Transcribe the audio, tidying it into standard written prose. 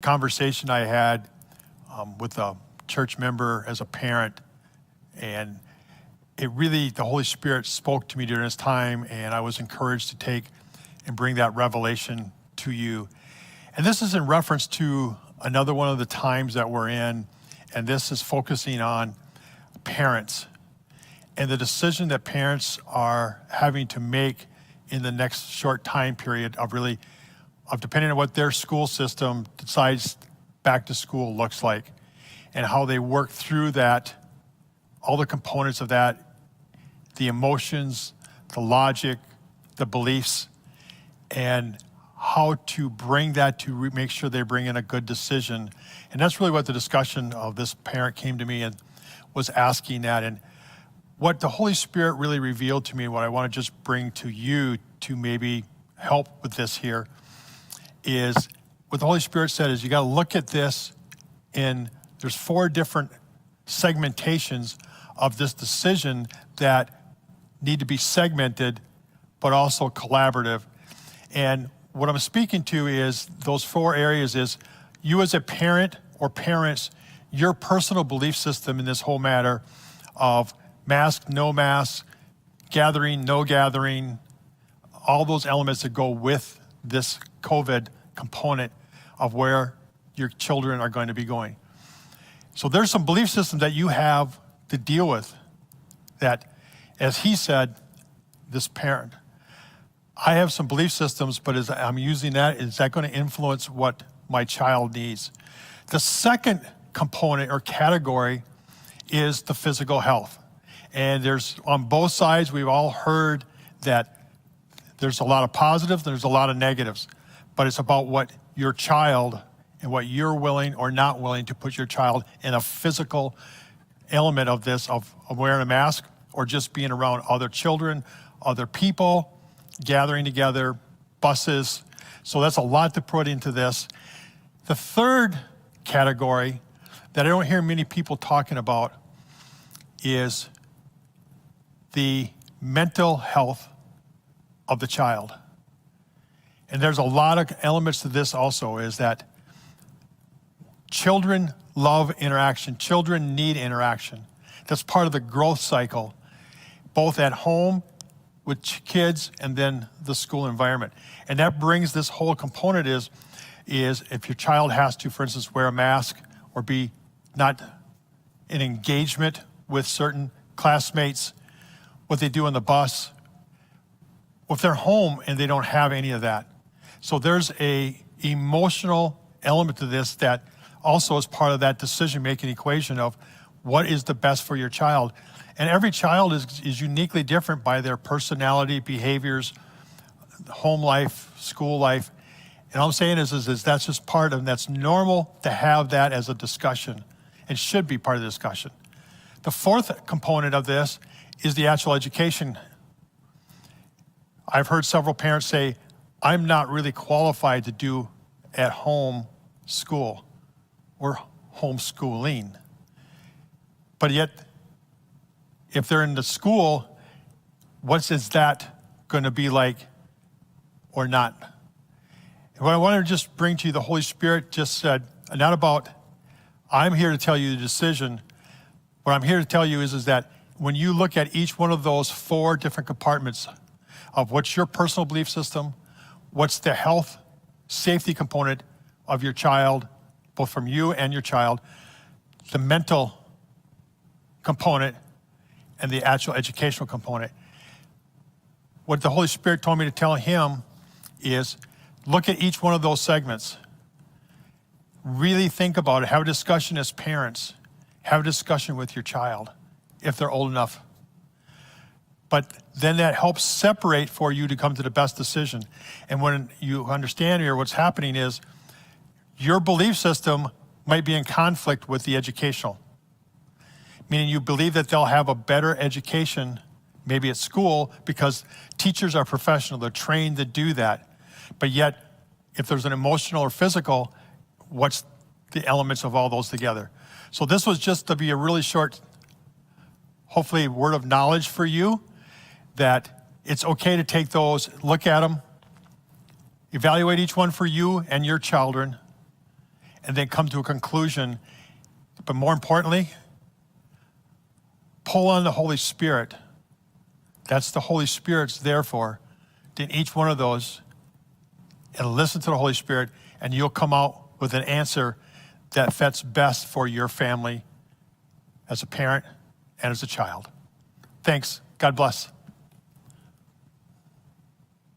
conversation I had with a church member as a parent, and the Holy Spirit spoke to me during this time, and I was encouraged to take and bring that revelation to you. And this is in reference to another one of the times that we're in, and this is focusing on parents and the decision that parents are having to make in the next short time period of depending on what their school system decides back to school looks like, and how they work through that, all the components of that, the emotions, the logic, the beliefs, and how to bring that to make sure they bring in a good decision. And that's really what the discussion of this parent came to me and was asking that. And what the Holy Spirit really revealed to me, what I want to just bring to you to maybe help with this here, is what the Holy Spirit said is you got to look at this there's 4 different segmentations of this decision that need to be segmented, but also collaborative. And what I'm speaking to is those 4 areas is you as a parent or parents, your personal belief system in this whole matter of mask, no mask, gathering, no gathering, all those elements that go with this COVID component of where your children are going to be going. So there's some belief systems that you have to deal with that, as he said, this parent, I have some belief systems, but as I'm using that, is that going to influence what my child needs? The second component or category is the physical health. And there's, on both sides, we've all heard that there's a lot of positives, there's a lot of negatives, but it's about what your child and what you're willing or not willing to put your child in a physical element of this, of wearing a mask or just being around other children, other people, gathering together, buses. So that's a lot to put into this. The third category that I don't hear many people talking about is the mental health of the child. And there's a lot of elements to this also, is that children love interaction. Children need interaction. That's part of the growth cycle, both at home with kids and then the school environment. And that brings this whole component is if your child has to, for instance, wear a mask or be not in engagement with certain classmates, what they do on the bus, if they're home and they don't have any of that. So there's a emotional element to this that also is part of that decision-making equation of what is the best for your child. And every child is uniquely different by their personality, behaviors, home life, school life. And all I'm saying is that's just part of, and that's normal to have that as a discussion. It should be part of the discussion. The fourth component of this is the actual education. I've heard several parents say, I'm not really qualified to do at home school or homeschooling. But yet, if they're in the school, what is that going to be like or not? And what I want to just bring to you, the Holy Spirit just said, not about, I'm here to tell you the decision. What I'm here to tell you is that when you look at each one of those 4 different compartments of what's your personal belief system, what's the health, safety component of your child, both from you and your child, the mental component, and the actual educational component. What the Holy Spirit told me to tell him is look at each one of those segments. Really think about it. Have a discussion as parents. Have a discussion with your child if they're old enough. But then that helps separate for you to come to the best decision. And when you understand here, what's happening is your belief system might be in conflict with the educational. Meaning you believe that they'll have a better education, maybe at school, because teachers are professional, they're trained to do that. But yet, if there's an emotional or physical, what's the elements of all those together? So this was just to be a really short, hopefully, word of knowledge for you, that it's okay to take those, look at them, evaluate each one for you and your children, and then come to a conclusion. But more importantly, pull on the Holy Spirit. That's the Holy Spirit's there for. In each one of those, and listen to the Holy Spirit, and you'll come out with an answer that fits best for your family as a parent and as a child. Thanks. God bless.